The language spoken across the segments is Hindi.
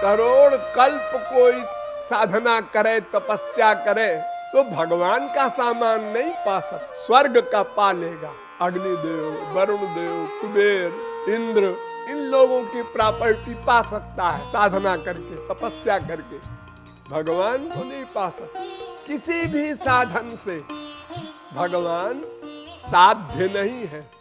करोड़ कल्प कोई साधना करे, तपस्या करे, तो भगवान का सामान नहीं पा सकता। स्वर्ग का पा लेगा। अग्निदेव, वरुण देव, कुबेर, इंद्र, इन लोगों की प्रॉपर्टी पा सकता है साधना करके, तपस्या करके। भगवान को नहीं पा सकता। किसी भी साधन से भगवान साध्य नहीं है।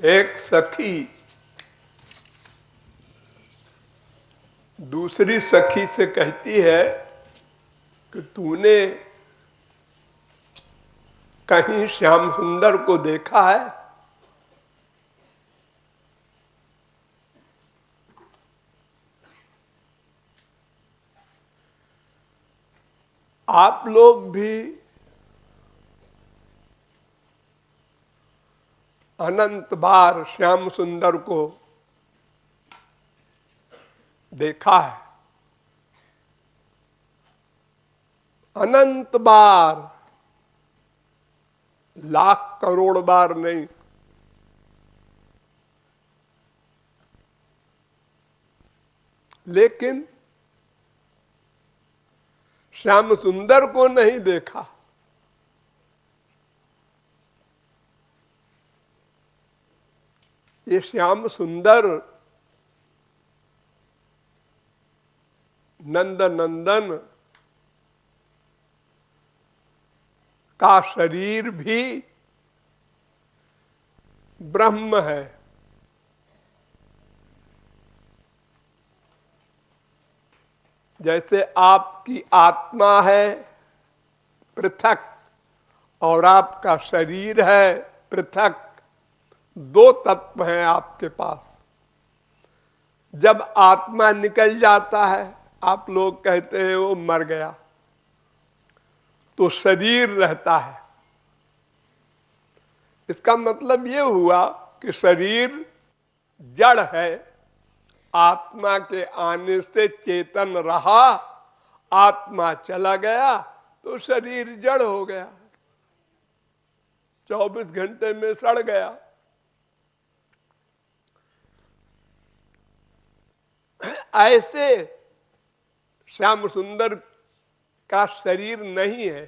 एक सखी दूसरी सखी से कहती है कि तूने कहीं श्याम सुंदर को देखा है? आप लोग भी अनंत बार श्याम सुंदर को देखा है, अनंत बार, लाख करोड़ बार नहीं। लेकिन श्याम सुंदर को नहीं देखा। ये श्याम सुंदर नंद नंदन का शरीर भी ब्रह्म है। जैसे आपकी आत्मा है पृथक और आपका शरीर है पृथक, दो तत्व हैं आपके पास। जब आत्मा निकल जाता है, आप लोग कहते हैं वो मर गया, तो शरीर रहता है। इसका मतलब ये हुआ कि शरीर जड़ है। आत्मा के आने से चेतन रहा, आत्मा चला गया तो शरीर जड़ हो गया, 24 घंटे में सड़ गया। ऐसे श्याम सुंदर का शरीर नहीं है,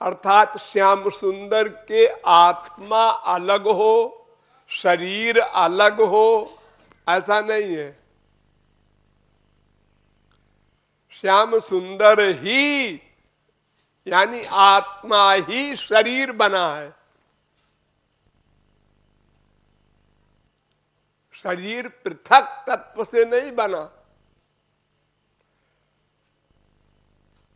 अर्थात श्याम सुंदर के आत्मा अलग हो, शरीर अलग हो, ऐसा नहीं है। श्याम सुंदर ही यानी आत्मा ही शरीर बना है। शरीर पृथक तत्व से नहीं बना।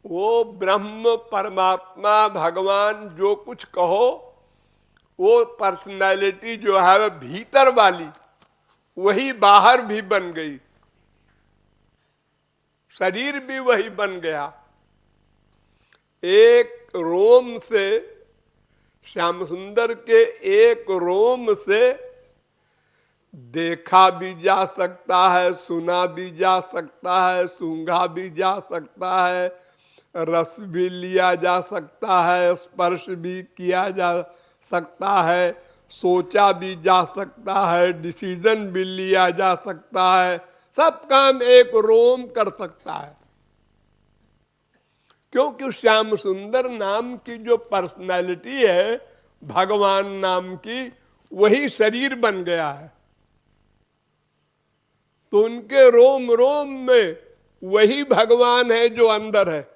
वो ब्रह्म, परमात्मा, भगवान जो कुछ कहो, वो पर्सनैलिटी जो है भीतर वाली, वही बाहर भी बन गई, शरीर भी वही बन गया। एक रोम से, श्याम सुंदर के एक रोम से देखा भी जा सकता है, सुना भी जा सकता है, सूंघा भी जा सकता है, रस भी लिया जा सकता है, स्पर्श भी किया जा सकता है, सोचा भी जा सकता है, डिसीजन भी लिया जा सकता है। सब काम एक रोम कर सकता है, क्योंकि श्याम सुंदर नाम की जो पर्सनैलिटी है भगवान नाम की, वही शरीर बन गया है। तो उनके रोम रोम में वही भगवान है जो अंदर है,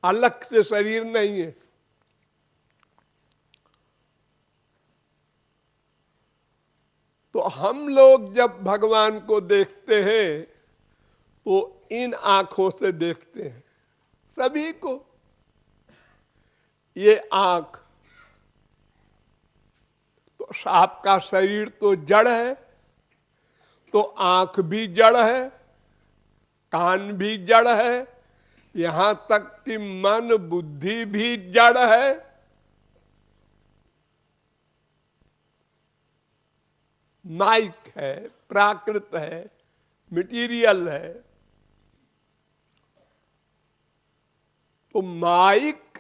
अलग से शरीर नहीं है। तो हम लोग जब भगवान को देखते हैं तो इन आंखों से देखते हैं सभी को। ये आंख तो आपका शरीर तो जड़ है, तो आंख भी जड़ है, कान भी जड़ है, यहां तक कि मन बुद्धि भी जड़ है। माइक है, प्राकृत है, मटीरियल है। तो माइक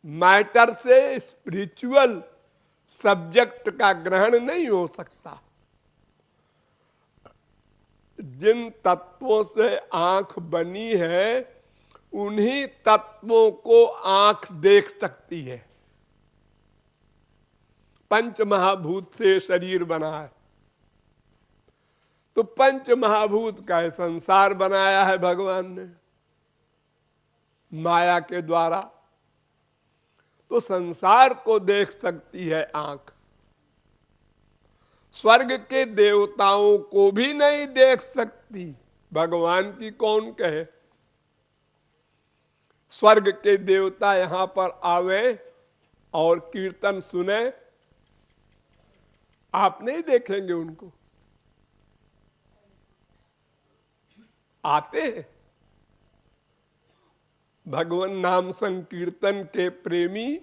मैटर से स्पिरिचुअल सब्जेक्ट का ग्रहण नहीं हो सकता। जिन तत्वों से आंख बनी है उन्हीं तत्वों को आंख देख सकती है। पंच महाभूत से शरीर बना है, तो पंच महाभूत का संसार बनाया है भगवान ने माया के द्वारा। तो संसार को देख सकती है आंख। स्वर्ग के देवताओं को भी नहीं देख सकती, भगवान की कौन कहे। स्वर्ग के देवता यहां पर आवे और कीर्तन सुने, आप नहीं देखेंगे उनको? आते हैं भगवान नाम संकीर्तन के प्रेमी,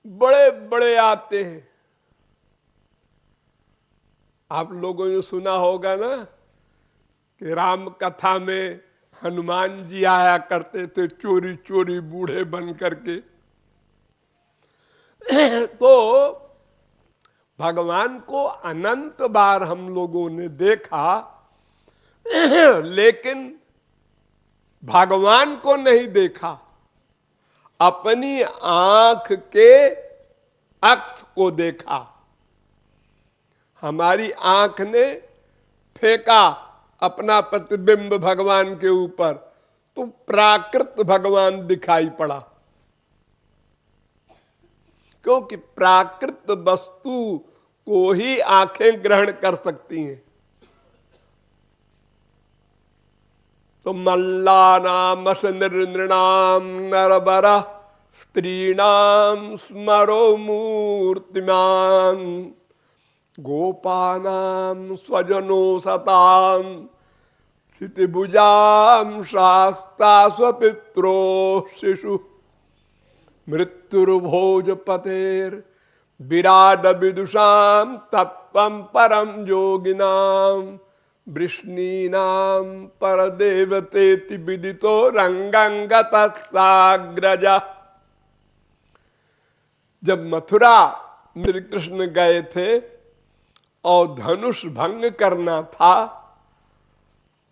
बड़े बड़े आते हैं। आप लोगों ने सुना होगा ना कि राम कथा में हनुमान जी आया करते थे चोरी चोरी बूढ़े बन करके। तो भगवान को अनंत बार हम लोगों ने देखा, लेकिन भगवान को नहीं देखा, अपनी आंख के अक्स को देखा। हमारी आंख ने फेंका अपना प्रतिबिंब भगवान के ऊपर, तो प्राकृत भगवान दिखाई पड़ा। क्योंकि प्राकृत वस्तु को ही आंखें ग्रहण कर सकती हैं। तो मल्लानाम नृणाम नरबर स्त्रीणाम स्मरो मूर्तिमान गोपानाम स्वजनो सताम क्षितिभुजाम शास्ता स्वपित्रो शिशु मृत्युर्भोजपतेर विराट विदुषाम तत्वं परम योगिनाम वृष्णीनाम परदेवतेति विदितो रंगंगतः साग्रजा। जब मथुरा श्री कृष्ण गए थे और धनुष भंग करना था,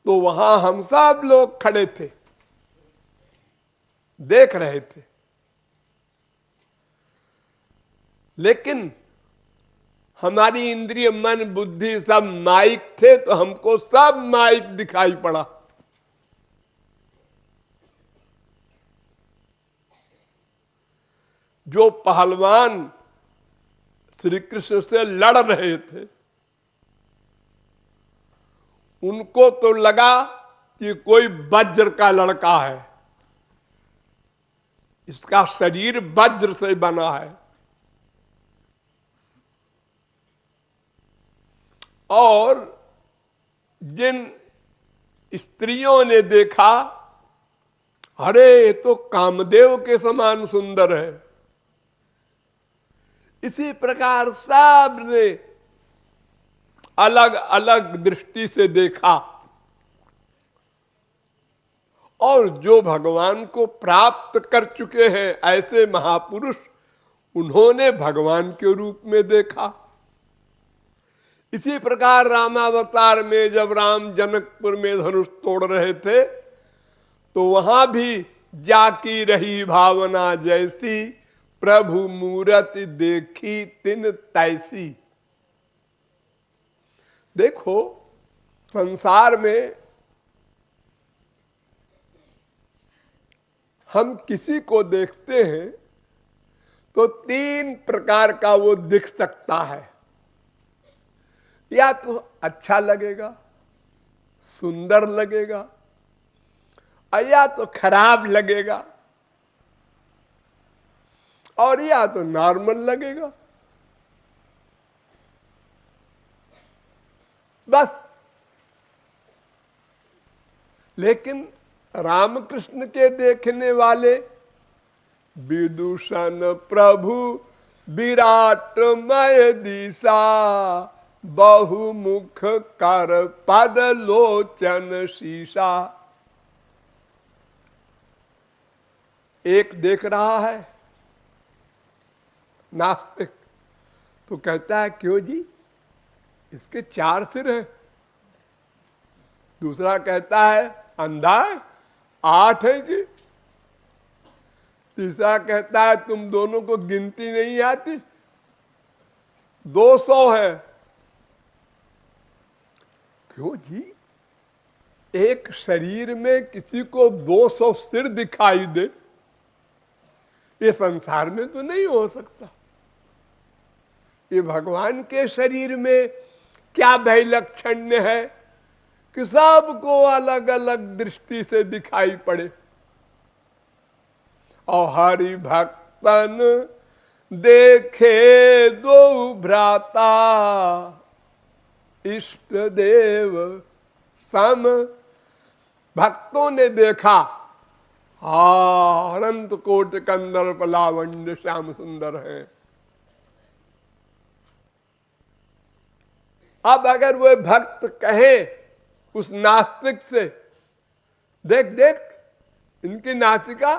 तो वहां हम सब लोग खड़े थे, देख रहे थे। लेकिन हमारी इंद्रिय मन बुद्धि सब माइक थे, तो हमको सब माइक दिखाई पड़ा। जो पहलवान श्री कृष्ण से लड़ रहे थे, उनको तो लगा कि कोई वज्र का लड़का है, इसका शरीर वज्र से बना है। और जिन स्त्रियों ने देखा, अरे तो कामदेव के समान सुंदर है, इसी प्रकार सब ने अलग अलग दृष्टि से देखा। और जो भगवान को प्राप्त कर चुके हैं ऐसे महापुरुष, उन्होंने भगवान के रूप में देखा। इसी प्रकार रामावतार में जब राम जनकपुर में धनुष तोड़ रहे थे, तो वहां भी जाकी रही भावना जैसी, प्रभु मूरति देखी तिन तैसी। देखो संसार में हम किसी को देखते हैं तो तीन प्रकार का वो दिख सकता है। या तो अच्छा लगेगा, सुंदर लगेगा, या तो खराब लगेगा, और या तो नॉर्मल लगेगा। बस। लेकिन रामकृष्ण के देखने वाले विदूषण प्रभु विराटमय दिशा बहुमुख कर पद लोचन शीशा। एक देख रहा है नास्तिक, तो कहता है क्यों जी, इसके 4 सिर हैं। दूसरा कहता है अंधा है, 8 है जी। तीसरा कहता है तुम दोनों को गिनती नहीं आती, 200 है। क्यों जी, एक शरीर में किसी को 200 सिर दिखाई दे, ये संसार में तो नहीं हो सकता। ये भगवान के शरीर में क्या वैलक्षण्य है कि सबको अलग अलग दृष्टि से दिखाई पड़े। और हरि भक्तन देखे दो भ्राता, इष्ट देव सम। भक्तों ने देखा, अनंत कोटि कंदर्प लावण्य श्याम सुंदर है। अब अगर वो भक्त कहे उस नास्तिक से, देख देख इनकी नासिका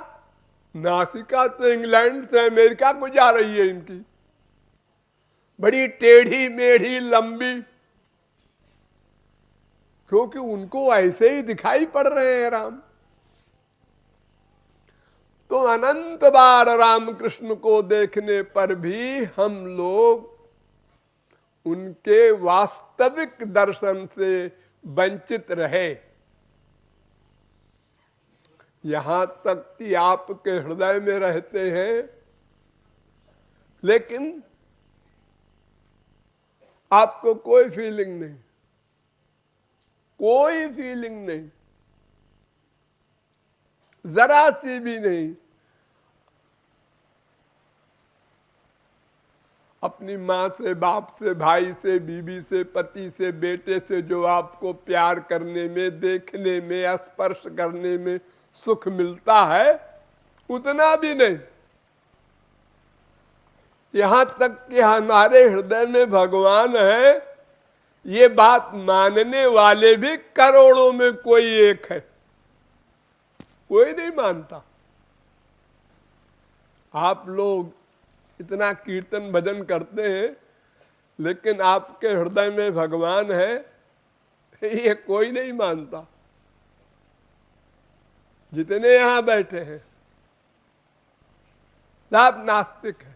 तो इंग्लैंड से अमेरिका को जा रही है, इनकी बड़ी टेढ़ी मेढ़ी लंबी, क्योंकि उनको ऐसे ही दिखाई पड़ रहे हैं राम। तो अनंत बार राम कृष्ण को देखने पर भी हम लोग उनके वास्तविक दर्शन से वंचित रहे। यहां तक कि आपके हृदय में रहते हैं, लेकिन आपको कोई फीलिंग नहीं, कोई फीलिंग नहीं, जरा सी भी नहीं। अपनी माँ से, बाप से, भाई से, बीवी से, पति से, बेटे से जो आपको प्यार करने में, देखने में, स्पर्श करने में सुख मिलता है, उतना भी नहीं। यहां तक कि हमारे हृदय में भगवान है, ये बात मानने वाले भी करोड़ों में कोई एक है, कोई नहीं मानता। आप लोग इतना कीर्तन भजन करते हैं, लेकिन आपके हृदय में भगवान है, ये कोई नहीं मानता। जितने यहां बैठे हैं सब नास्तिक है।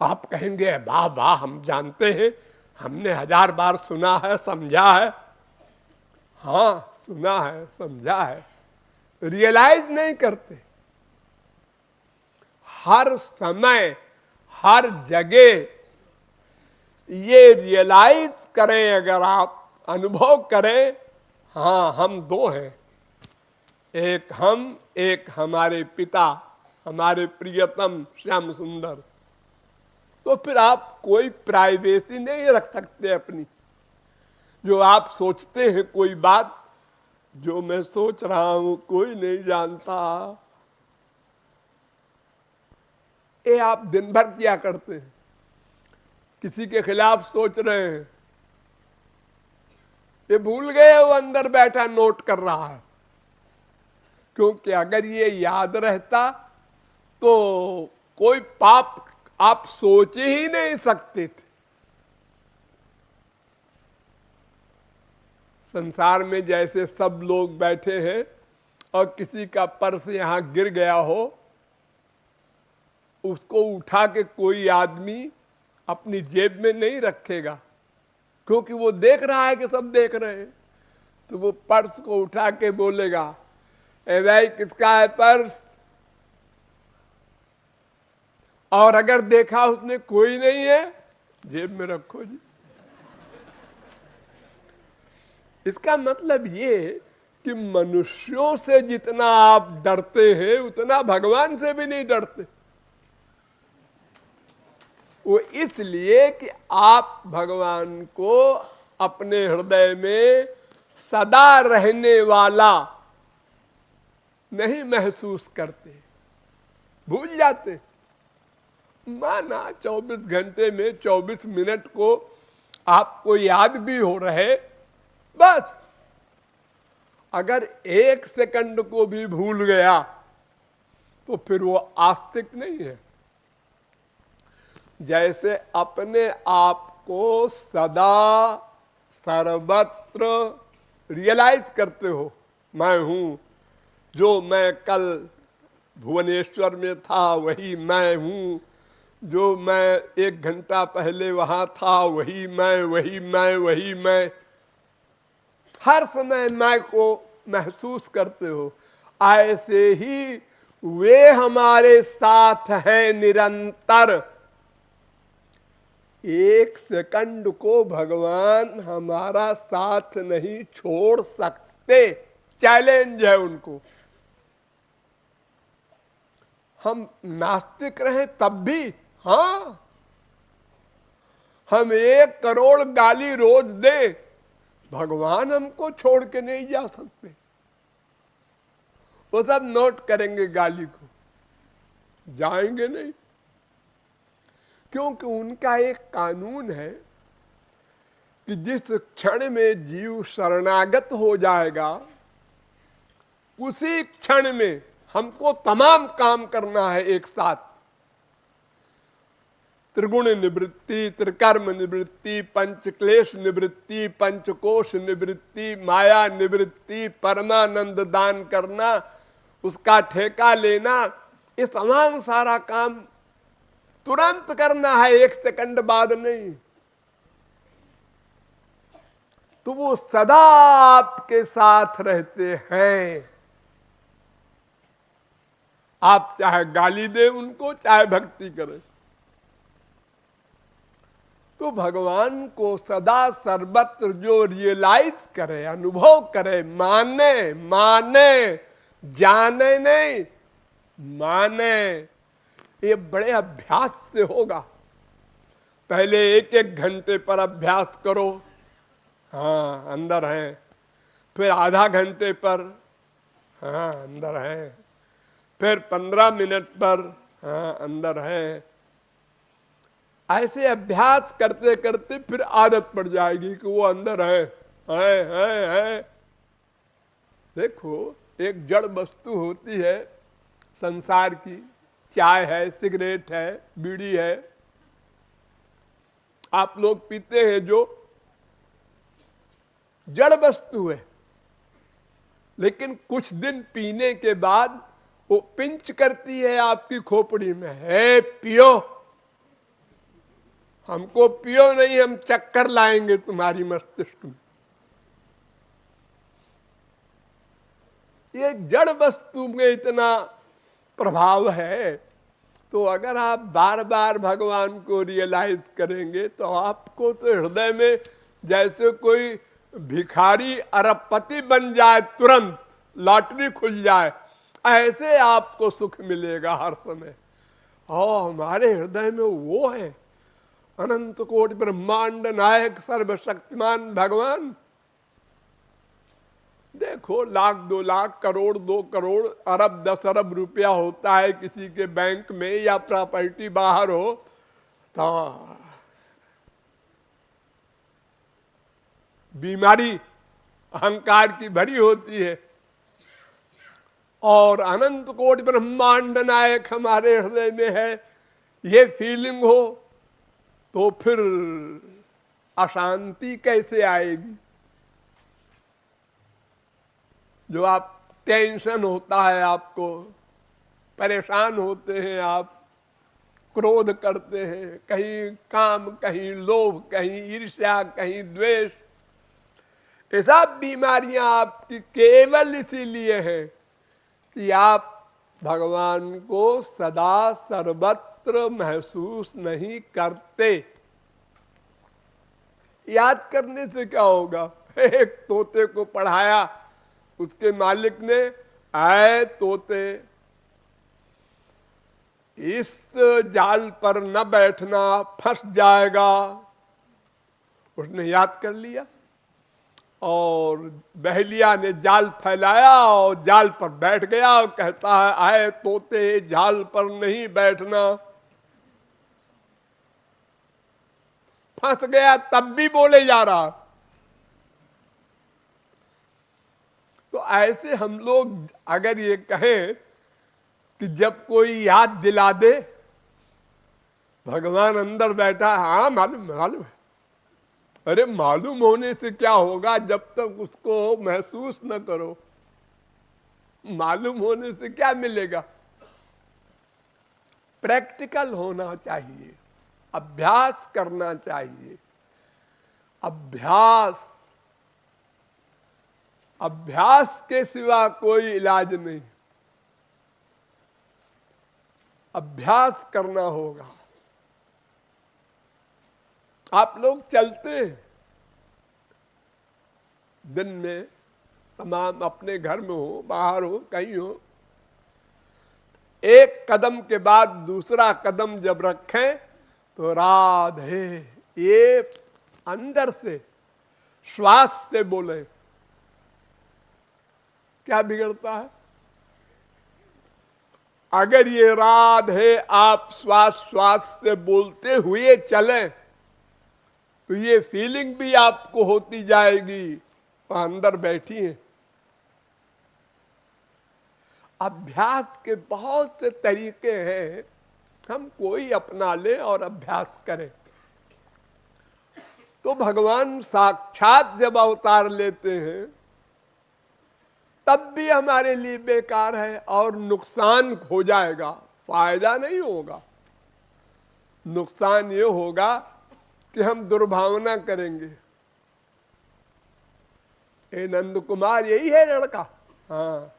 आप कहेंगे वाह वाह, हम जानते हैं, हमने 1000 बार सुना है, समझा है। हाँ, सुना है, समझा है, रियलाइज नहीं करते। हर समय, हर जगह ये रियलाइज करें, अगर आप अनुभव करें, हाँ हम 2 हैं, एक हम, एक हमारे पिता, हमारे प्रियतम श्याम सुंदर। तो फिर आप कोई प्राइवेसी नहीं रख सकते अपनी। जो आप सोचते हैं कोई बात, जो मैं सोच रहा हूं कोई नहीं जानता, ये आप दिन भर क्या करते हैं? किसी के खिलाफ सोच रहे हैं, ये भूल गए वो अंदर बैठा नोट कर रहा है। क्योंकि अगर ये याद रहता तो कोई पाप आप सोच ही नहीं सकते थे। संसार में जैसे सब लोग बैठे हैं और किसी का पर्स यहां गिर गया हो, उसको उठा के कोई आदमी अपनी जेब में नहीं रखेगा, क्योंकि वो देख रहा है कि सब देख रहे हैं। तो वो पर्स को उठा के बोलेगा, ए भाई किसका है पर्स? और अगर देखा उसने कोई नहीं है, जेब में रखो जी। इसका मतलब ये कि मनुष्यों से जितना आप डरते हैं, उतना भगवान से भी नहीं डरते। वो इसलिए कि आप भगवान को अपने हृदय में सदा रहने वाला नहीं महसूस करते, भूल जाते। माना 24 घंटे में 24 मिनट को आपको याद भी हो रहे, बस। अगर 1 सेकंड को भी भूल गया तो फिर वो आस्तिक नहीं है। जैसे अपने आप को सदा सर्वत्र रियलाइज करते हो, मैं हूं, जो मैं कल भुवनेश्वर में था वही मैं हूं, जो मैं 1 घंटा पहले वहां था वही मैं, वही मैं, वही मैं, हर समय मैं को महसूस करते हो। ऐसे ही वे हमारे साथ हैं निरंतर। 1 सेकंड को भगवान हमारा साथ नहीं छोड़ सकते, चैलेंज है उनको। हम नास्तिक रहे तब भी, हाँ, हम 1 करोड़ गाली रोज दे, भगवान हमको छोड़ के नहीं जा सकते। वो सब नोट करेंगे गाली को, जाएंगे नहीं, क्योंकि उनका एक कानून है कि जिस क्षण में जीव शरणागत हो जाएगा उसी क्षण में हमको तमाम काम करना है एक साथ। त्रिगुण निवृत्ति, त्रिकर्म निवृत्ति, पंचक्लेश निवृत्ति, पंचकोश निवृत्ति, माया निवृत्ति, परमानंद दान करना, उसका ठेका लेना, ये तमाम सारा काम तुरंत करना है, 1 सेकंड बाद नहीं। तो वो सदा आपके साथ रहते हैं। आप चाहे गाली दे उनको, चाहे भक्ति करें, तो भगवान को सदा सर्वत्र जो रियलाइज करे, अनुभव करे, माने, जाने नहीं, माने, ये बड़े अभ्यास से होगा। पहले 1-1 घंटे पर अभ्यास करो, हाँ अंदर है, फिर आधा घंटे पर, हाँ अंदर है, फिर 15 मिनट पर, हाँ अंदर है। ऐसे अभ्यास करते करते फिर आदत पड़ जाएगी कि वो अंदर है। देखो, एक जड़ वस्तु होती है संसार की, चाय है, सिगरेट है, बीड़ी है, आप लोग पीते हैं, जो जड़ वस्तु है, लेकिन कुछ दिन पीने के बाद वो पिंच करती है आपकी खोपड़ी में, है पियो, हमको पियो नहीं, हम चक्कर लाएंगे तुम्हारी मस्तिष्क में। ये जड़ वस्तु में इतना प्रभाव है, तो अगर आप बार बार भगवान को रियलाइज करेंगे तो आपको तो हृदय में जैसे कोई भिखारी अरबपति बन जाए, तुरंत लॉटरी खुल जाए, ऐसे आपको सुख मिलेगा हर समय। और हमारे हृदय में वो है अनंत कोटि ब्रह्मांड नायक सर्वशक्तिमान भगवान। देखो, 1,00,000, 2,00,000, करोड़, 2 करोड़, अरब, 10 अरब रुपया होता है किसी के बैंक में, या प्रॉपर्टी बाहर हो, तो बीमारी अहंकार की भरी होती है। और अनंत कोटि ब्रह्मांड नायक हमारे हृदय में है, ये फीलिंग हो तो फिर अशांति कैसे आएगी? जो आप टेंशन होता है, आपको परेशान होते हैं, आप क्रोध करते हैं, कहीं काम, कहीं लोभ, कहीं ईर्ष्या, कहीं द्वेष, ये सब बीमारियां आपकी केवल इसीलिए हैं कि आप भगवान को सदा सर्वत्र महसूस नहीं करते। याद करने से क्या होगा? एक तोते को पढ़ाया, उसके मालिक ने, आए तोते, इस जाल पर न बैठना, फंस जाएगा। उसने याद कर लिया और बहेलिया ने जाल फैलाया और जाल पर बैठ गया और कहता है, आए तोते, जाल पर नहीं बैठना। फंस गया तब भी बोले जा रहा। तो ऐसे हम लोग अगर ये कहें कि जब कोई याद दिला दे भगवान अंदर बैठा है, हाँ मालूम मालूम है। अरे मालूम होने से क्या होगा जब तक उसको महसूस न करो। मालूम होने से क्या मिलेगा? प्रैक्टिकल होना चाहिए, अभ्यास करना चाहिए। अभ्यास, अभ्यास के सिवा कोई इलाज नहीं। अभ्यास करना होगा। आप लोग चलते हैं दिन में, तमाम अपने घर में हो, बाहर हो, कहीं हो, एक कदम के बाद दूसरा कदम जब रखें तो राधे ये अंदर से श्वास से बोले, क्या बिगड़ता है? अगर ये राधे आप श्वास श्वास से बोलते हुए चलें तो ये फीलिंग भी आपको होती जाएगी वह अंदर बैठी है। अभ्यास के बहुत से तरीके हैं, हम कोई अपना ले और अभ्यास करें। तो भगवान साक्षात जब अवतार लेते हैं तब भी हमारे लिए बेकार है और नुकसान हो जाएगा, फायदा नहीं होगा। नुकसान ये होगा कि हम दुर्भावना करेंगे। ए नंद कुमार यही है लड़का, हाँ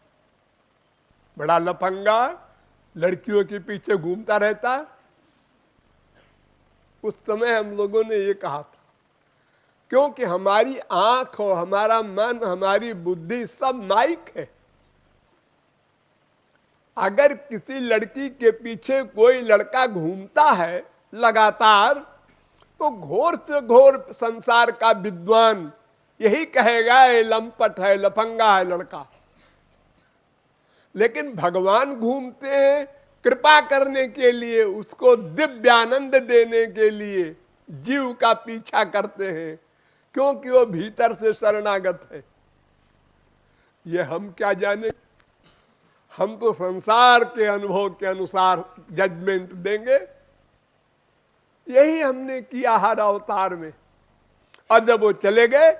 बड़ा लफंगा, लड़कियों के पीछे घूमता रहता है। उस समय हम लोगों ने ये कहा था, क्योंकि हमारी आंख और हमारा मन, हमारी बुद्धि सब माइक है। अगर किसी लड़की के पीछे कोई लड़का घूमता है लगातार तो घोर से घोर संसार का विद्वान यही कहेगा ये लंपट है, लफंगा है लड़का। लेकिन भगवान घूमते हैं कृपा करने के लिए, उसको दिव्यानंद देने के लिए जीव का पीछा करते हैं, क्योंकि वो भीतर से शरणागत है। ये हम क्या जाने, हम तो संसार के अनुभव के अनुसार जजमेंट देंगे। यही हमने किया हर अवतार में। और जब वो चले गए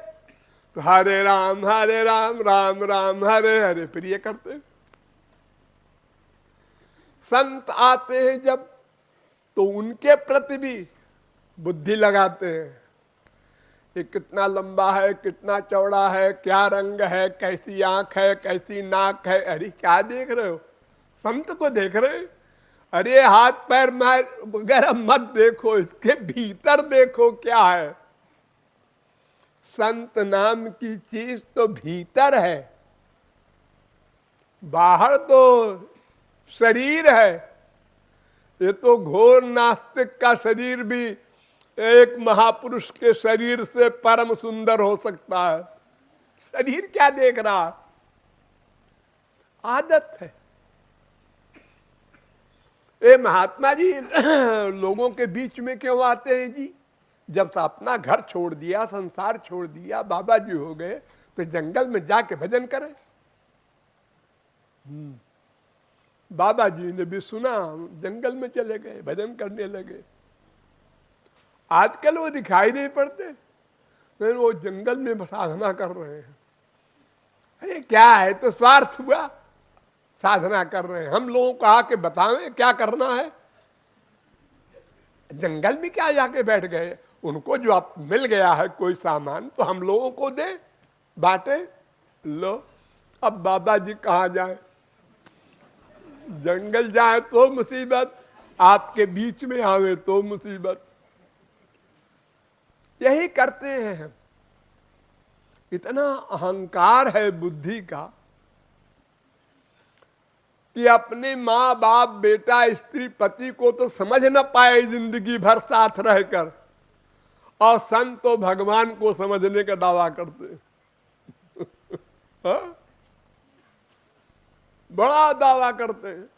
तो हरे राम राम राम हरे हरे प्रिय करते। संत आते हैं जब तो उनके प्रति भी बुद्धि लगाते हैं। ये कितना लंबा है, कितना चौड़ा है, क्या रंग है, कैसी आंख है, कैसी नाक है। अरे क्या देख रहे हो? संत को देख रहे हैं? अरे हाथ पैर मार वगैरह मत देखो, इसके भीतर देखो क्या है। संत नाम की चीज तो भीतर है, बाहर तो शरीर है। ये तो घोर नास्तिक का शरीर भी एक महापुरुष के शरीर से परम सुंदर हो सकता है। शरीर क्या देख रहा? आदत है। ए महात्मा जी लोगों के बीच में क्यों आते हैं जी? जब से अपना घर छोड़ दिया, संसार छोड़ दिया, बाबा जी हो गए, तो जंगल में जाके भजन करें। बाबा जी ने भी सुना, जंगल में चले गए, भजन करने लगे। आजकल वो दिखाई नहीं पड़ते, लेकिन वो जंगल में साधना कर रहे हैं। अरे क्या है, तो स्वार्थ हुआ, साधना कर रहे हैं। हम लोगों को आके बतावें क्या करना है। जंगल में क्या जाके बैठ गए? उनको जो आप मिल गया है कोई सामान तो हम लोगों को दे, बांटे। लो अब बाबा जी कहाँ जाए? जंगल जाए तो मुसीबत, आपके बीच में आवे तो मुसीबत। यही करते हैं हम। इतना अहंकार है बुद्धि का कि अपने माँ बाप, बेटा, स्त्री, पति को तो समझ न पाए जिंदगी भर साथ रहकर, और संत तो भगवान को समझने का दावा करते हाँ? बड़ा दावा करते हैं।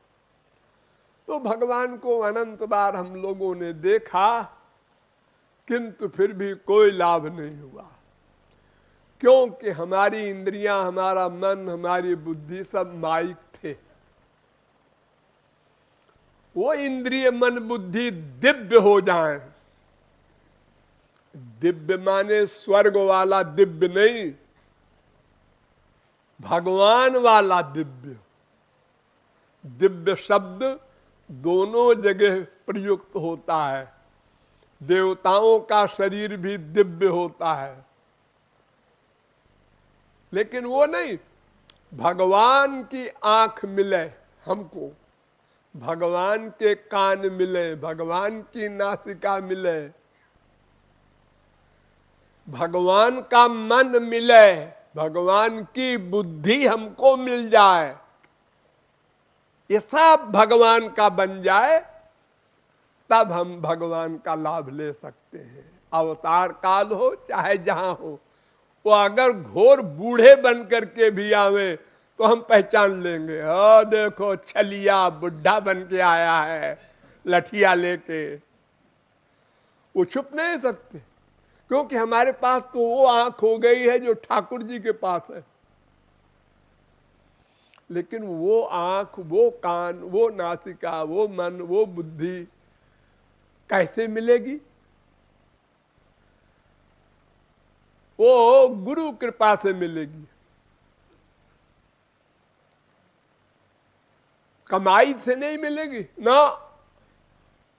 तो भगवान को अनंत बार हम लोगों ने देखा किंतु फिर भी कोई लाभ नहीं हुआ, क्योंकि हमारी इंद्रियां, हमारा मन, हमारी बुद्धि सब माइक थे। वो इंद्रिय मन बुद्धि दिव्य हो जाएं। दिव्य माने स्वर्ग वाला दिव्य नहीं, भगवान वाला दिव्य। दिव्य शब्द दोनों जगह प्रयुक्त होता है। देवताओं का शरीर भी दिव्य होता है, लेकिन वो नहीं। भगवान की आंख मिले हमको, भगवान के कान मिले, भगवान की नासिका मिले, भगवान का मन मिले, भगवान की बुद्धि हमको मिल जाए, ये सब भगवान का बन जाए, तब हम भगवान का लाभ ले सकते हैं। अवतार काल हो चाहे जहां हो, वो अगर घोर बूढ़े बन करके भी आवे तो हम पहचान लेंगे। देखो छलिया बुढ़ा बन के आया है लठिया लेके। वो छुप नहीं सकते, क्योंकि हमारे पास तो वो आंख हो गई है जो ठाकुर जी के पास है। लेकिन वो आंख, वो कान, वो नासिका, वो मन, वो बुद्धि कैसे मिलेगी? वो गुरु कृपा से मिलेगी, कमाई से नहीं मिलेगी ना।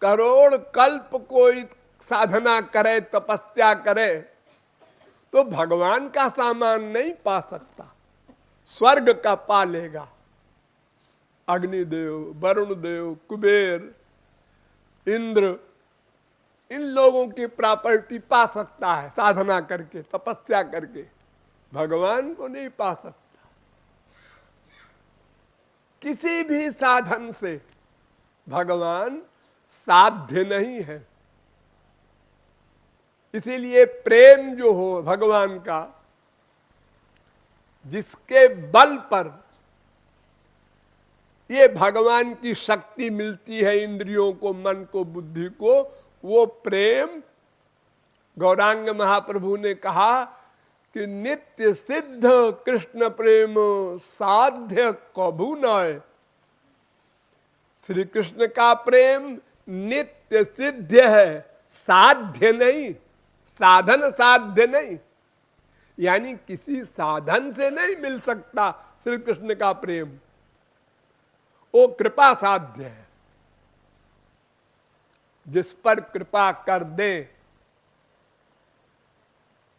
करोड़ कल्प कोई साधना करे, तपस्या करे, तो भगवान का सामान नहीं पा सकता। स्वर्ग का पा लेगा। अग्निदेव, वरुण देव, कुबेर, इंद्र, इन लोगों की प्रॉपर्टी पा सकता है साधना करके, तपस्या करके। भगवान को नहीं पा सकता। किसी भी साधन से भगवान साध्य नहीं है। इसीलिए प्रेम जो हो भगवान का, जिसके बल पर ये भगवान की शक्ति मिलती है इंद्रियों को, मन को, बुद्धि को, वो प्रेम गौरांग महाप्रभु ने कहा कि नित्य सिद्ध कृष्ण प्रेम साध्य कभू नय। श्री कृष्ण का प्रेम नित्य सिद्ध है, साध्य नहीं, साधन साध्य नहीं। यानी किसी साधन से नहीं मिल सकता श्री कृष्ण का प्रेम, वो कृपा साध्य है। जिस पर कृपा कर दे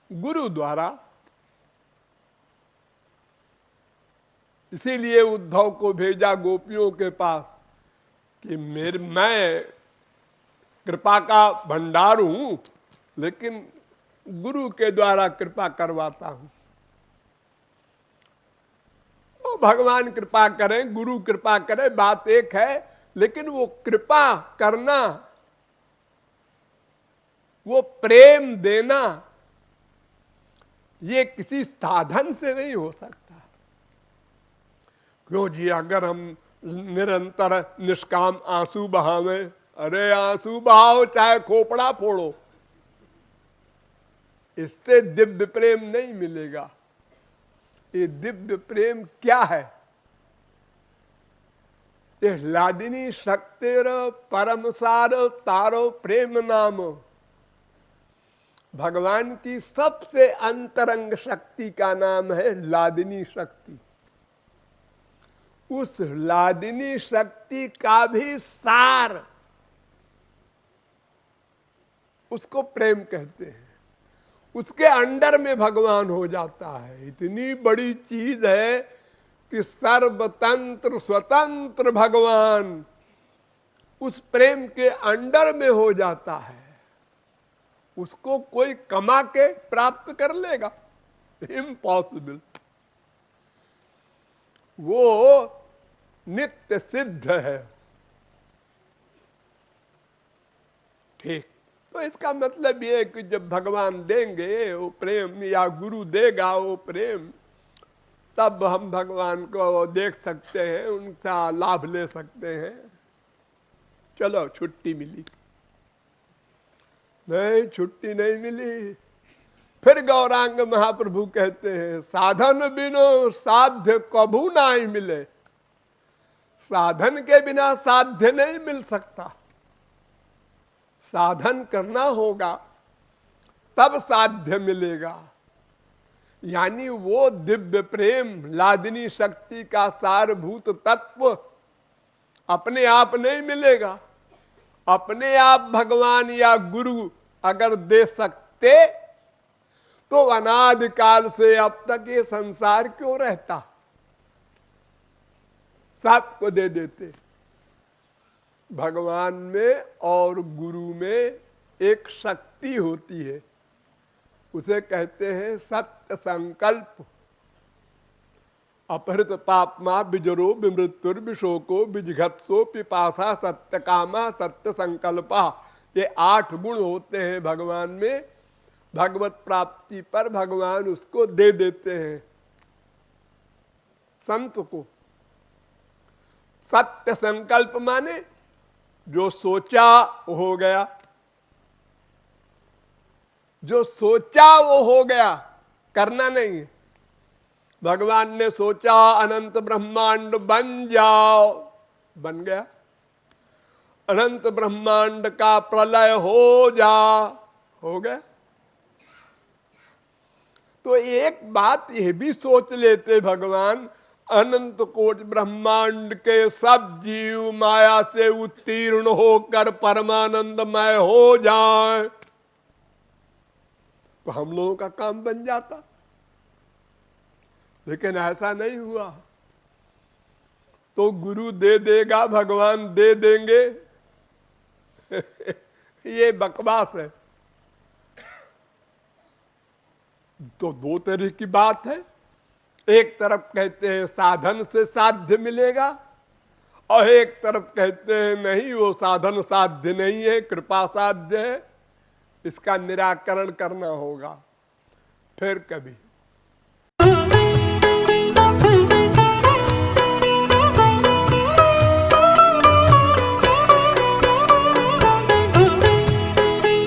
गुरु द्वारा। इसीलिए उद्धव को भेजा गोपियों के पास कि मैं कृपा का भंडार हूं, लेकिन गुरु के द्वारा कृपा करवाता हूं। तो भगवान कृपा करें, गुरु कृपा करें, बात एक है, लेकिन वो कृपा करना, वो प्रेम देना, ये किसी साधन से नहीं हो सकता। क्यों जी? अगर हम निरंतर निष्काम आंसू बहावें, अरे आंसू बहाओ चाहे खोपड़ा फोड़ो, इससे दिव्य प्रेम नहीं मिलेगा। ये दिव्य प्रेम क्या है? ये लादिनी शक्तिर परमसार तारो प्रेम नाम। भगवान की सबसे अंतरंग शक्ति का नाम है लादिनी शक्ति। उस लादिनी शक्ति का भी सार, उसको प्रेम कहते हैं। उसके अंडर में भगवान हो जाता है। इतनी बड़ी चीज है कि सर्वतंत्र स्वतंत्र भगवान उस प्रेम के अंडर में हो जाता है। उसको कोई कमा के प्राप्त कर लेगा? इम्पॉसिबल। वो नित्य सिद्ध है। ठीक, तो इसका मतलब ये है कि जब भगवान देंगे वो प्रेम, या गुरु देगा वो प्रेम, तब हम भगवान को देख सकते हैं, उनका लाभ ले सकते हैं। चलो छुट्टी मिली। नहीं, छुट्टी नहीं मिली। फिर गौरांग महाप्रभु कहते हैं, साधन बिनो साध्य कभू नहीं मिले। साधन के बिना साध्य नहीं मिल सकता, साधन करना होगा तब साध्य मिलेगा। यानी वो दिव्य प्रेम, लादिनी शक्ति का सारभूत तत्व अपने आप नहीं मिलेगा। अपने आप भगवान या गुरु अगर दे सकते तो अनादि काल से अब तक ये संसार क्यों रहता, सबको दे देते। भगवान में और गुरु में एक शक्ति होती है, उसे कहते हैं सत्य संकल्प। अपहृत पापमा बिजरो विमृत्युर विशोको विजिघत्सो पिपासा सत्य कामा सत्य संकल्पा। ये 8 गुण होते हैं भगवान में। भगवत प्राप्ति पर भगवान उसको दे देते हैं संत को। सत्य संकल्प माने जो सोचा वो हो गया, जो सोचा वो हो गया, करना नहीं है। भगवान ने सोचा अनंत ब्रह्मांड बन जाओ, बन गया। अनंत ब्रह्मांड का प्रलय हो जा, हो गया। तो एक बात यह भी सोच लेते भगवान, अनंत कोट ब्रह्मांड के सब जीव माया से उत्तीर्ण होकर परमानंदमय हो जाए तो हम लोगों का काम बन जाता। लेकिन ऐसा नहीं हुआ। तो गुरु दे देगा, भगवान दे देंगे ये बकवास है। तो 2 तरह की बात है। एक तरफ कहते हैं साधन से साध्य मिलेगा और एक तरफ कहते हैं नहीं, वो साधन साध्य नहीं है, कृपा साध्य है, इसका निराकरण करना होगा फिर कभी।